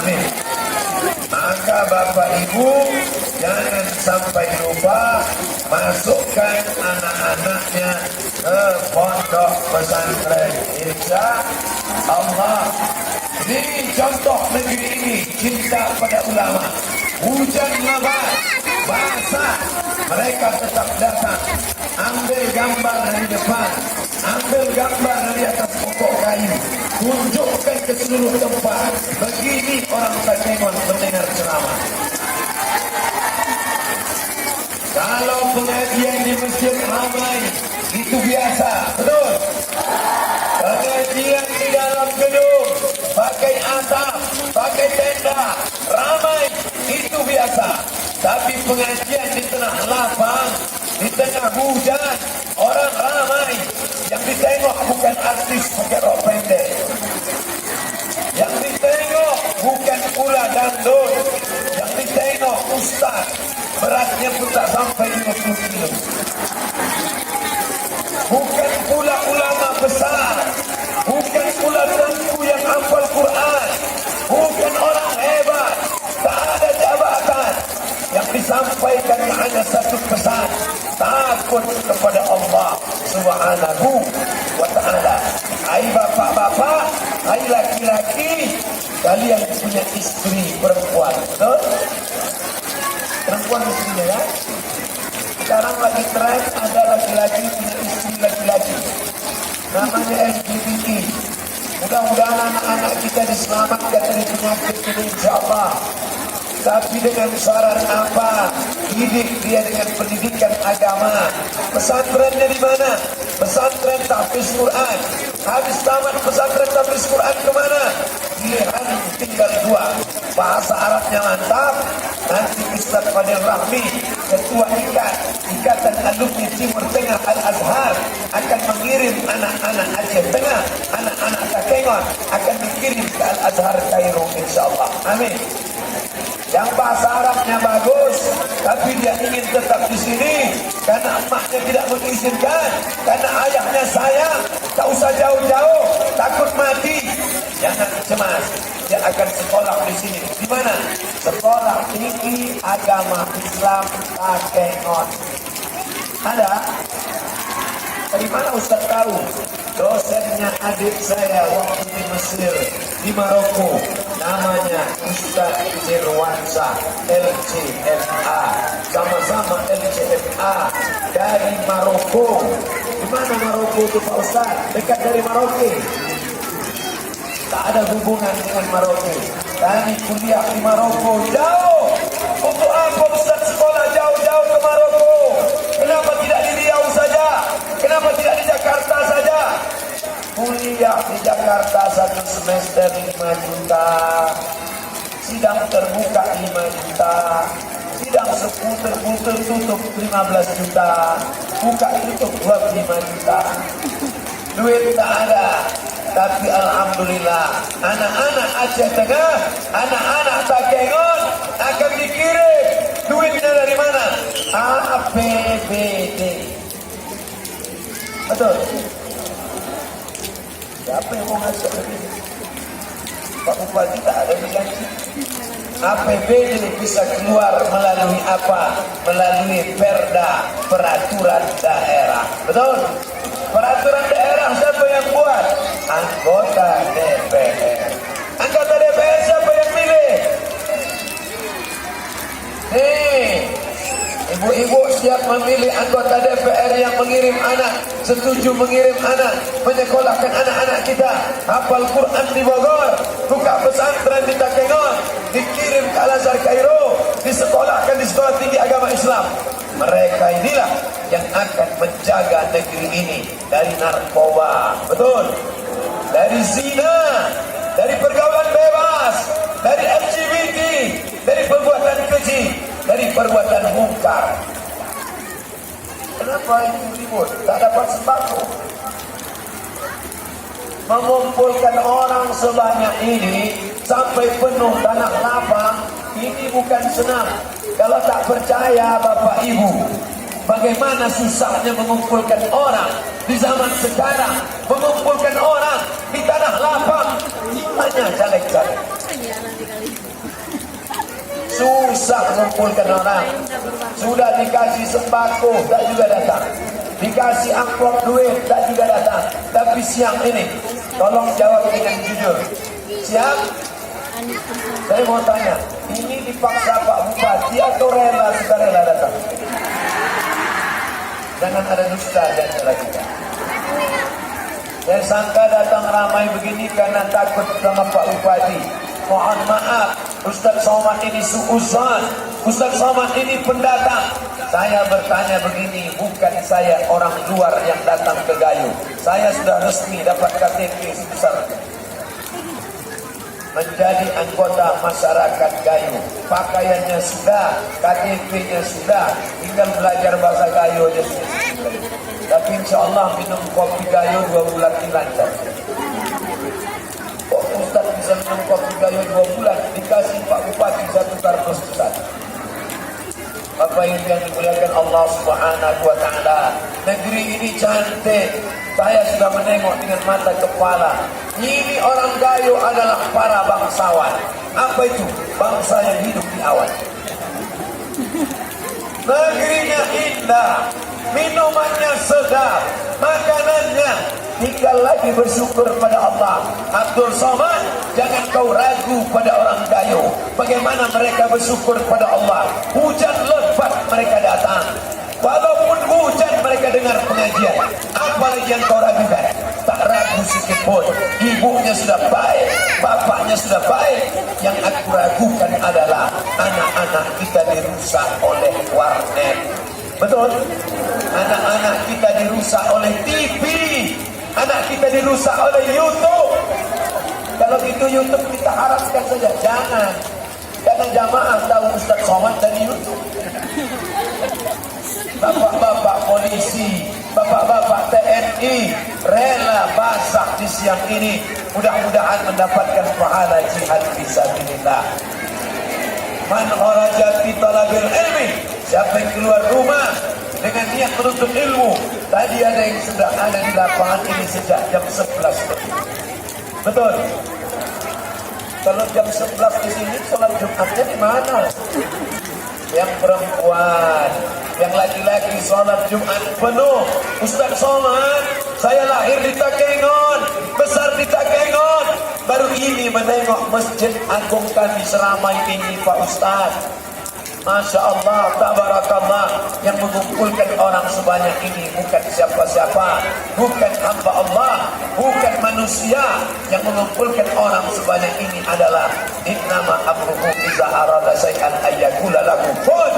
Amin. Maka Bapak Ibu jangan sampai lupa masukkan anak-anaknya ke pondok pesantren. Insya Allah. Ini contoh negeri ini cinta pada ulama. Hujan lebat, basah, mereka tetap datang. Ambil gambar dari depan, ambil gambar dari atas pokok kayu, tunjukkan ke seluruh tempat. Begini orang Takengon mendengar ceramah. Kalau pengajian di masjid ramai, itu biasa, betul? Pengajian di dalam gedung, pakai atap, pakai tenda, ramai, itu biasa. Tapi pengajian di tengah lapang, di tengah hujan, orang ramai, yang ditengok bukan artis pakai rok pendek, yang ditengok bukan pula dangdut, yang ditengok ustaz, beratnya pun tak sampai 50 kilo. Bukan pula ulama besar, bukan pula tengku yang hafal Quran, bukan orang hebat, tak ada jabatan. Yang disampaikan hanya satu pesan, takut kepada Allah Subhanahu wa ta'ala. Hai bapak-bapak, hai laki-laki, kalian punya istri perempuan, betul? Perempuan istrinya ya. Sekarang lagi tren ada laki-laki punya istri laki-laki, namanya LGBT. Mudah-mudahan anak-anak kita diselamatkan dari penyakit ini insyaAllah. Tapi dengan syarat apa? Didik dia dengan pendidikan agama. Pesantrennya di mana? Pesantren tahfiz Quran. Habis tamat pesantren tahfiz Quran kemana? Pilihan tinggal dua. Bahasa Arabnya mantap. Nanti Ustaz Fadil Rahmi, Ketua Ikatan Alumni Timur Tengah Al-Azhar, akan mengirim anak-anak Aceh Tengah, anak-anak Takengon akan dikirim ke Al-Azhar Kairo insyaAllah. Amin. Yang bahasa Arabnya bagus, tapi dia ingin tetap di sini karena emaknya tidak mengizinkan, karena ayahnya sayang, tak usah jauh-jauh, takut mati. Jangan cemas, dia akan sekolah di sini. Di mana? Sekolah Tinggi Agama Islam Takengon. Ada? Dari mana Ustaz tahu? Dosennya adik saya waktu di Mesir, di Maroko, namanya Ustaz Irwansa LCMA, sama-sama LCMA dari Maroko. Di mana Maroko itu Pak Ustaz? Dekat dari Maroko. Tak ada hubungan dengan Maroko. Kami kuliah di Maroko jauh. Untuk apa Ustaz sekolah jauh-jauh ke Maroko? Kenapa tidak di Riau saja? Kenapa tidak di Jakarta saja? Kuliah di Jakarta satu semester 5 juta. Sidang terbuka 5 juta. Sidang seputar-putar tutup 15 juta. Buka tutup 25 juta. Duit tak ada. Tapi Alhamdulillah, anak-anak Aceh Tengah, anak-anak Takengon akan dikirim. Duitnya dari mana? APBD. Betul? Siapa yang mau ngasih begini? Pak Bupati tak ada diganti. APBD bisa keluar melalui apa? Melalui perda, peraturan daerah. Betul? Peraturan daerah siapa yang buat? Anggota DPR. Anggota DPR siapa yang pilih? Nih, ibu-ibu siap memilih anggota DPR yang mengirim anak, setuju mengirim anak, menyekolahkan anak-anak kita hafal Quran di Bogor, buka pesantren di Takengon, dikirim ke Al-Azhar Kairo, disekolahkan di Sekolah Tinggi Agama Islam. Mereka inilah yang akan menjaga negeri ini dari narkoba, betul? Dari zina, dari pergaulan bebas, dari LGBT, dari perbuatan keji, dari perbuatan mungkar. Kenapa ini ribut? Tak dapat sembako. Mengumpulkan orang sebanyak ini sampai penuh tanah lapang, ini bukan senang. Kalau tak percaya Bapak Ibu, bagaimana susahnya mengumpulkan orang di zaman sekarang, mengumpulkan orang di tanah lapang, hanya caleg-caleg. susah mengumpulkan orang. Sudah dikasih sembako, tak juga datang. Dikasih amplop duit, tak juga datang. Tapi siang ini, tolong jawab dengan jujur. Siap? Saya mau tanya, ini dipaksa Pak Bupati atau rela, sudah rela datang? Jangan ada dusta dan kita. Saya sangka datang ramai begini karena takut sama Pak Bupati. Mohon maaf, Ustaz Somad ini suuzon, Ustaz Somad ini pendatang. Saya bertanya begini, bukan saya orang luar yang datang ke Gayo. Saya sudah resmi dapat KTP sebesar menjadi anggota masyarakat Gayo. Pakaiannya sudah, KTP-nya sudah, tinggal belajar bahasa Gayo aja. Tapi insya Allah minum kopi Gayo 2 bulan ini lancar. Kok Ustaz bisa minum kopi Gayo 2 bulan, dikasih Pak Bupati 1 kardus besar. Bapak Ibu yang dimuliakan Allah Subhanahu wa Ta'ala, negeri ini cantik. Saya sudah menengok dengan mata kepala. Ini orang Gayo adalah para bangsawan. Apa itu? Bangsa yang hidup di awan. Negerinya indah, minumannya sedap, makanannya. Tinggal lagi bersyukur pada Allah. Abdul Somad, jangan kau ragu pada orang Gayo. Bagaimana mereka bersyukur pada Allah. Hujan lebat mereka datang. Walaupun hujan mereka dengar pengajian. Apalagi yang kau ragukan? Tak ragu sedikit pun. Ibunya sudah baik, bapaknya sudah baik. Yang aku ragukan adalah anak-anak kita dirusak oleh warnet. Betul? Anak-anak kita dirusak oleh TV. Anak kita dirusak oleh YouTube. Kalau itu YouTube kita harapkan saja. Jangan. Karena jamaah tahu Ustaz Somad dari YouTube. Bapak-bapak polisi, bapak-bapak TNI rela basah di siang ini. Mudah-mudahan mendapatkan pahala jihad fisabilillah. Man kharaja fi talabil ilmi, siapa yang keluar rumah dengan niat menuntut ilmu. Tadi ada yang sudah ada di lapangan ini sejak jam 11. Betul. Kalau jam 11 di sini sholat Jumatnya di mana? Yang perempuan, yang laki-laki sholat Jumat penuh. Ustaz Somad, saya lahir di Takengon, besar di Takengon. Baru ini menengok masjid agung kami seramai ini Pak Ustaz. Masya Allah, tabarakallah. Yang mengumpulkan orang sebanyak ini bukan siapa-siapa, bukan hamba Allah, bukan manusia. Yang mengumpulkan orang sebanyak ini adalah innama amruhu iza arada syai'an ayyakula lahu kun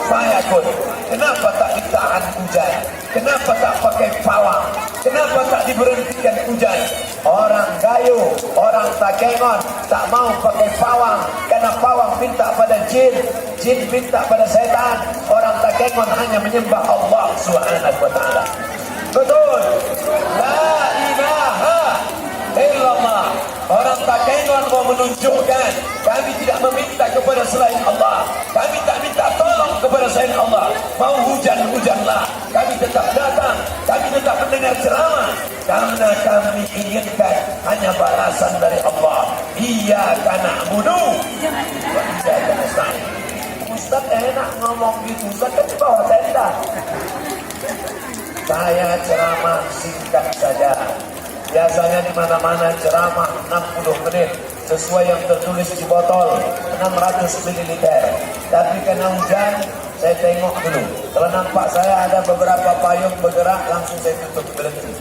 fayakun. Kenapa tak ditahan hujan? Kenapa tak pakai pawang? Kenapa tak diberhentikan hujan? Orang Gayo, orang Takengon tak mau pakai pawang karena pawang minta pada jin, jin minta pada setan. Orang Takengon hanya menyembah Allah Subhanahu wa Ta'ala. Betul? La ilaha illallah. Orang Takengon mau menunjukkan kami tidak meminta kepada selain Allah. Kami tak minta tolong kepada selain Allah. Mau hujan-hujanlah, kami tetap datang. Kami tetap mendengar ceramah karena kami inginkan hanya balasan dari Allah. Iyyaka na'budu wa iyyaka nasta'in. Ustaz enak ngomong gitu, Ustaz kan di bawah tenda. Saya ceramah singkat saja. Biasanya di mana-mana ceramah 60 menit sesuai yang tertulis di botol 600 ml. Tapi karena hujan, saya tengok dulu. Kalau nampak saya ada beberapa payung bergerak, langsung saya tutup, berhenti.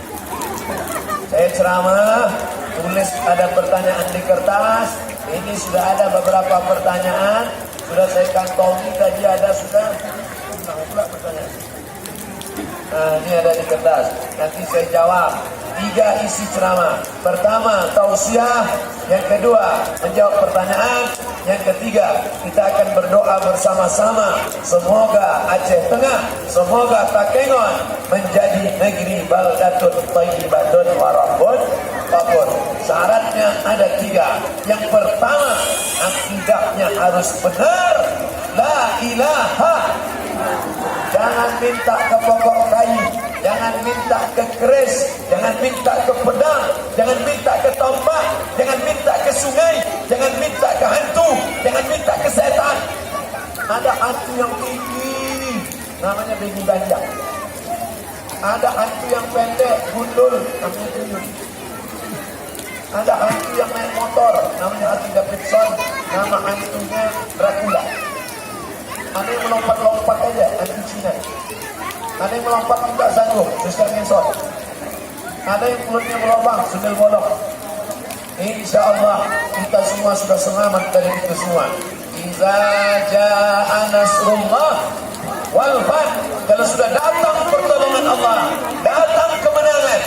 Saya ceramah, tulis ada pertanyaan di kertas. Ini sudah ada beberapa pertanyaan, sudah saya kantongi tadi ada sudah. Pula pertanyaan. Nah, ini ada di kertas. Nanti saya jawab. 3 isi ceramah. Pertama, tausiah. Yang kedua, menjawab pertanyaan. Yang ketiga, kita akan berdoa bersama-sama. Semoga Aceh Tengah, semoga Takengon menjadi negeri baldatun thayyibatun wa rabbun ghafur. Syaratnya ada 3. Yang pertama, akidahnya harus benar. La ilaha. Jangan minta ke pokok kayu, jangan minta ke keris, jangan minta ke pedang, jangan minta ke tombak, jangan minta ke sungai, jangan minta ke hantu, jangan minta ke setan. Ada hantu yang tinggi, namanya begi gajah. Ada hantu yang pendek, gundul, namanya tuyul. Ada hantu yang naik motor, namanya Harley Davidson, nama hantunya Dracula. Ada yang melompat-lompat aja, hantu Cina. Ada yang melompat tidak sanggup, Suster Ngesot. Ada yang mulutnya berlubang, sundel bolong. Insya Allah kita semua sudah selamat dari itu semua. Iza ja'a nasrullah wal fath, kalau sudah datang pertolongan Allah, datang kemenangan.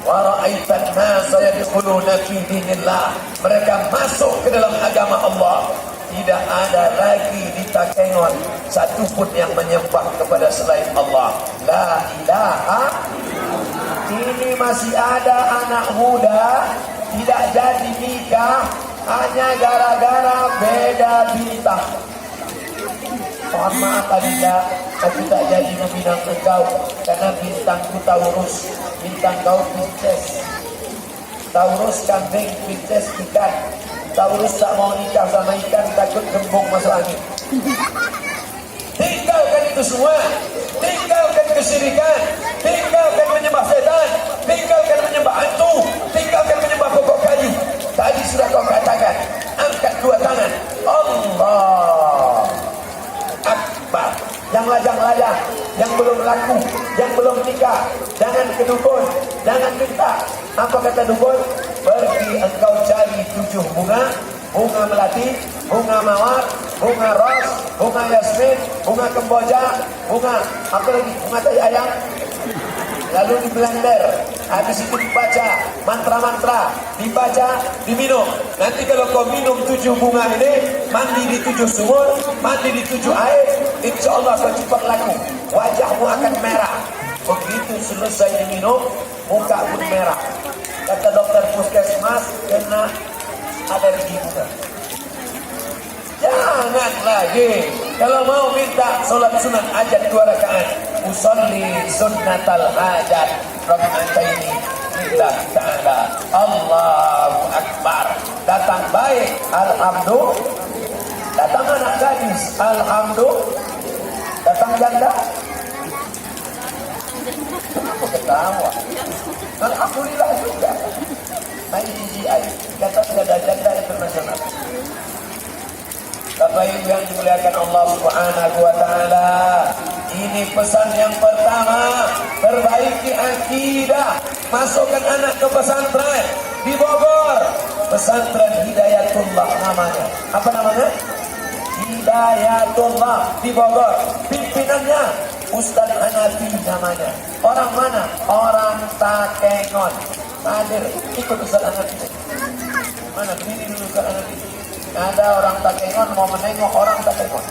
Wa ra'aitan nasa yadkhuluna fi dinillah, mereka masuk ke dalam agama Allah. Tidak ada lagi di Takengon satupun yang menyembah kepada selain Allah. La ilaha. Ini masih ada anak muda tidak jadi nikah hanya gara-gara beda bintang. Mohon maaf Adinda, aku tak jadi membina engkau karena bintangku Taurus, bintang kau Pisces. Taurus kambing, Pisces ikan. Taurus tak mau nikah sama ikan, takut gembung masuk angin. Tinggalkan itu semua, tinggalkan kesyirikan, tinggalkan menyembah setan, tinggalkan menyembah hantu, tinggalkan menyembah pokok kayu. Tadi sudah kau katakan, angkat dua tangan, Allah Akbar. Yang lajang-lajang, yang belum laku, yang belum nikah, jangan ke dukun, jangan minta. Apa kata dukun? Pergi engkau cari 7 bunga, bunga melati, bunga mawar, bunga ros, bunga yasmin, bunga kemboja, bunga apa lagi? Bunga tai ayam. Lalu di blender, habis itu dibaca mantra-mantra, dibaca, diminum. Nanti kalau kau minum 7 bunga ini, mandi di 7 sumur, mandi di 7 air, insya Allah kau cepat laku. Wajahmu akan merah. Begitu selesai diminum, muka pun merah. Kata dokter puskesmas, kena alergi bunga. Jangan lagi. Kalau mau minta solat sunat hajat 2 rakaat, usolli sunnatal hajat raka'ataini lillah ta'ala. Allahu Akbar. Datang baik, alhamdulillah. Datang anak gadis, alhamdulillah. Datang janda, kenapa ketawa? Alhamdulillah juga. IGI, kata janda internasional. Bapak Ibu yang dimuliakan Allah Subhanahu wa taala, ini pesan yang pertama, perbaiki akidah, masukkan anak ke pesantren di Bogor. Pesantren Hidayatullah namanya. Apa namanya? Hidayatullah di Bogor. Pimpinannya Ustaz Hanafi namanya. Orang mana? Orang Takengon. Hadir, ikut Ustaz Hanafi. Mana? Berdiri dulu Ustaz Hanafi. Ada orang Takengon mau menengok orang Takengon.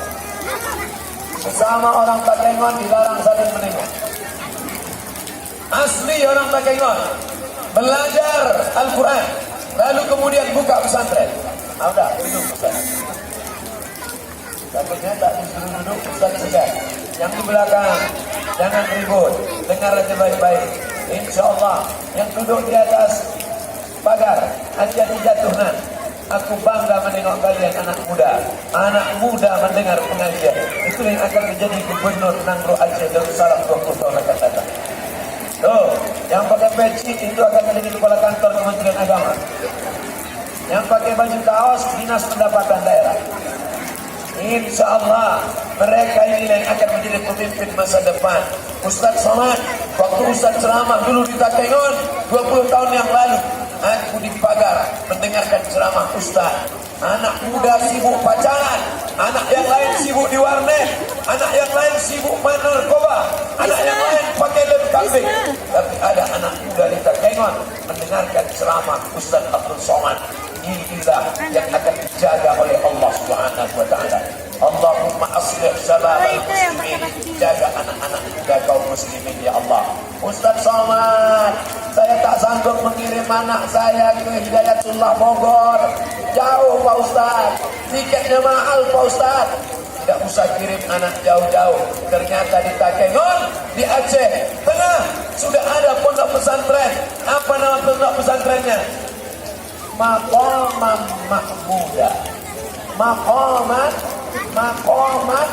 Sesama orang Takengon dilarang saling menengok. Asli orang Takengon belajar Al-Quran, lalu kemudian buka pesantren. Udah, duduk Ustaz. Takutnya tak disuruh duduk, Ustaz segar. Yang di belakang jangan ribut, dengar aja baik-baik. Insya Allah yang duduk di atas pagar hati-hati jatuhnan. Aku bangga menengok kalian anak muda mendengar pengajian. Itu yang akan menjadi gubernur Nangro Aceh Darussalam 20 tahun akan datang. Tuh, yang pakai peci itu akan menjadi kepala kantor Kementerian Agama. Yang pakai baju kaos Dinas Pendapatan Daerah. Insya Allah mereka ini yang akan menjadi pemimpin masa depan. Ustaz Somad, waktu Ustaz ceramah dulu di Takengon 20 tahun yang lalu, aku di pagar mendengarkan ceramah Ustaz. Anak muda sibuk pacaran, anak yang lain sibuk di warnet, anak yang lain sibuk main narkoba, anak yang lain pakai lem kambing. Tapi ada anak muda di Takengon mendengarkan ceramah Ustaz Abdul Somad. Inilah yang akan dijaga oleh Allah Subhanahu wa taala. Allahumma aslih shabab muslimin, jaga anak-anak muda kaum muslimin ya Allah. Ustaz Somad, saya tak sanggup mengirim anak saya ke Hidayatullah Bogor. Jauh Pak Ustaz, tiketnya mahal Pak Ustaz. Tidak usah kirim anak jauh-jauh. Ternyata di Takengon, di Aceh Tengah sudah ada pondok pesantren. Apa nama pondok pesantrennya? Maqaman Mahmuda. Maqaman Maqaman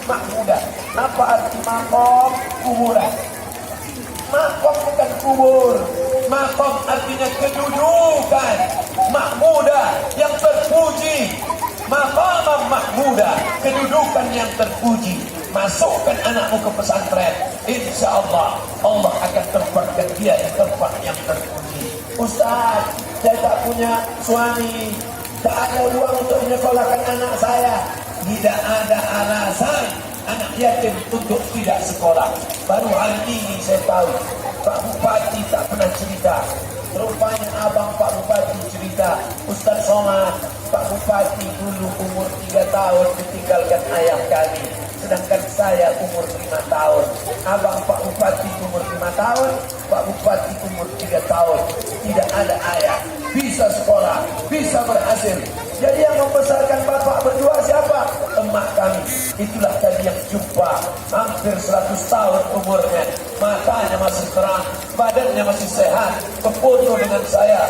mahmudah. Apa arti maqam? Kuburan. Maqam bukan kubur. Maqam artinya kedudukan mahmudah yang terpuji. Maqaman mahmudah, kedudukan yang terpuji. Masukkan anakmu ke pesantren, insya Allah Allah akan tempatkan dia di tempat yang terpuji. Ustaz, saya tak punya suami, tak ada uang untuk menyekolahkan anak saya. Tidak ada alasan anak yatim untuk tidak sekolah. Baru hari ini saya tahu, Pak Bupati tak pernah cerita. Rupanya abang Pak Bupati cerita, Ustaz Somad, Pak Bupati dulu umur 3 tahun ditinggalkan ayah kami, sedangkan saya umur 5 tahun. Abang Pak Bupati umur 5 tahun, Pak Bupati umur 3 tahun. Tidak ada ayah, bisa sekolah, bisa berhasil. Jadi yang membesarkan bapak berdua siapa? Emak kami. Itulah tadi yang jumpa, hampir 100 tahun umurnya, matanya masih terang, badannya masih sehat, berfoto dengan saya.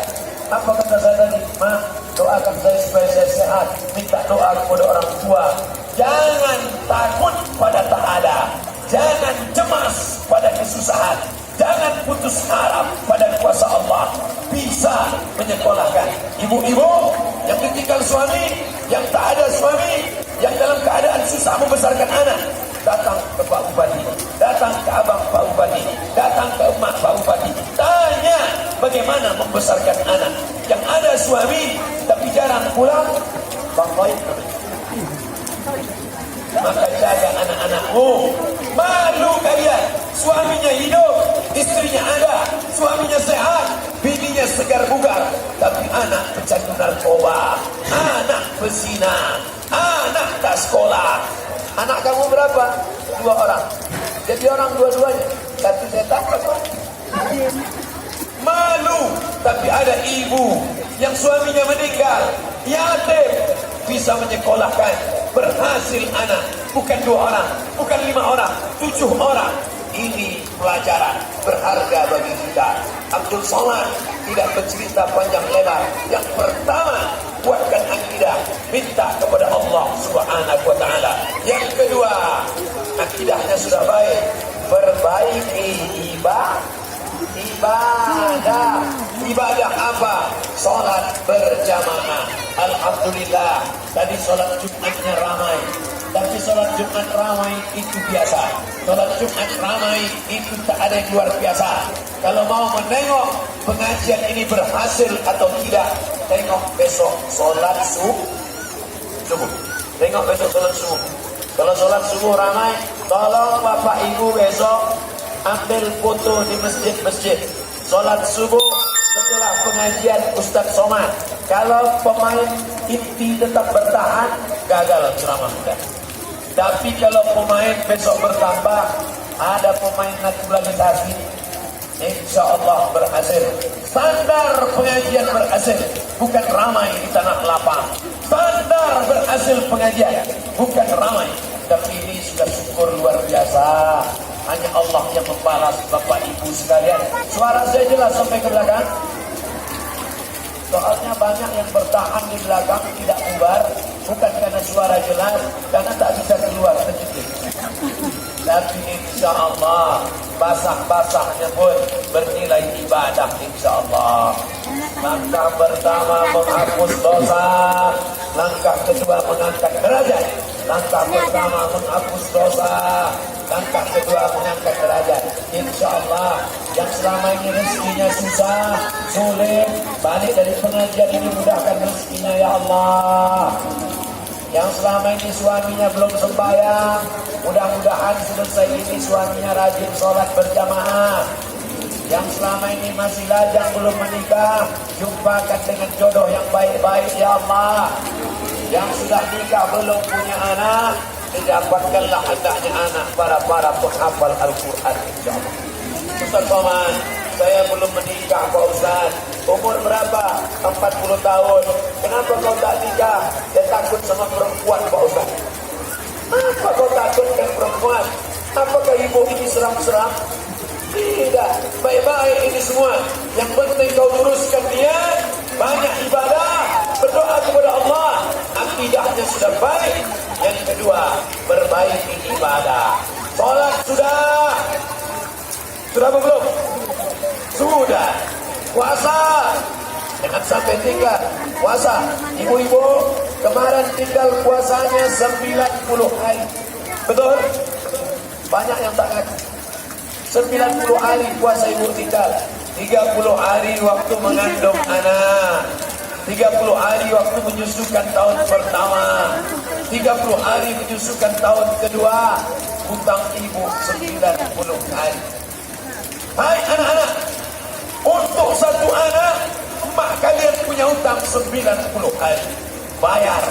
Apa kata saya tadi? Ma, doakan saya supaya saya sehat, minta doa kepada orang tua. Jangan takut pada tak ada, jangan cemas pada kesusahan, jangan putus harap pada kuasa Allah. Bisa menyekolahkan ibu-ibu yang ditinggal suami, yang tak ada suami, yang dalam keadaan susah membesarkan anak. Datang ke Pak Bupati, datang ke abang Pak Bupati, datang ke emak Pak Bupati, tanya bagaimana membesarkan anak. Yang ada suami tapi jarang pulang, Bang Baik, maka jaga anak-anakmu. Malu kalian, suaminya hidup, istrinya ada, suaminya sehat, bininya segar bugar, tapi anak pecandu narkoba, anak pezina, anak tak sekolah. Anak kamu berapa? 2 orang. Jadi orang dua-duanya. Satu setan, apa? Malu, tapi ada ibu yang suaminya meninggal, yatim, bisa menyekolahkan, berhasil anak. Bukan 2 orang, bukan 5 orang, 7 orang. Ini pelajaran berharga bagi kita. Abdul Somad tidak bercerita panjang lebar. Yang pertama, kuatkan akidah, minta kepada Allah Subhanahu wa taala. Yang kedua, akidahnya sudah baik, perbaiki ibadah apa? Salat berjamaah. Alhamdulillah, tadi salat Jumatnya ramai. Tapi salat Jumat ramai itu biasa. Salat Jumat ramai itu tak ada yang luar biasa. Kalau mau menengok pengajian ini berhasil atau tidak, tengok besok salat subuh. Tengok besok salat subuh. Kalau salat subuh ramai, tolong Bapak Ibu besok ambil foto di masjid-masjid. Salat subuh setelah pengajian Ustaz Somad. Kalau pemain inti tetap bertahan, gagal ceramah kita. Tapi kalau pemain besok bertambah, ada pemain naturalisasi, insya Allah berhasil. Standar pengajian berhasil, bukan ramai di tanah lapang. Standar berhasil pengajian, bukan ramai. Tapi ini sudah syukur luar biasa. Hanya Allah yang membalas Bapak Ibu sekalian. Suara saya jelas sampai ke belakang. Soalnya banyak yang bertahan di belakang tidak bubar, bukan karena suara jelas, karena tak bisa keluar sedikit. Tapi insya Allah basah-basahnya pun bernilai ibadah insya Allah. Langkah pertama menghapus dosa, langkah kedua mengangkat derajat. Langkah pertama menghapus dosa, langkah kedua mengangkat derajat. Insya Allah yang selama ini rezekinya susah, sulit, balik dari pengajian ini mudahkan rezekinya ya Allah. Yang selama ini suaminya belum sembahyang, mudah-mudahan selesai ini suaminya rajin sholat berjamaah. Yang selama ini masih lajang belum menikah, jumpakan dengan jodoh yang baik-baik ya Allah. Yang sudah nikah belum punya anak, didapatkanlah hendaknya anak para penghafal Al-Quran insyaAllah. Ustaz Somad, saya belum menikah Pak Ustaz. Umur berapa? 40 tahun. Kenapa kau tak nikah? Dia takut sama perempuan Pak Ustaz. Apa kau takut dengan perempuan? Apakah ibu ini seram-seram? Tidak, baik-baik ini semua. Yang penting kau luruskan dia, banyak ibadah, berdoa kepada Allah, akidahnya sudah baik. Yang kedua, berbaiki ibadah. Sholat sudah apa belum? Sudah. Puasa, jangan sampai tinggal puasa. Ibu-ibu, kemarin tinggal puasanya 90 hari. Betul? Banyak yang tak ngaku. 90 hari puasa ibu tinggal. 30 hari waktu mengandung anak, 30 hari waktu menyusukan tahun pertama, 30 hari menyusukan tahun kedua. Hutang ibu 90 hari. Hai anak-anak, untuk satu anak, emak kalian punya hutang 90 hari. Bayar.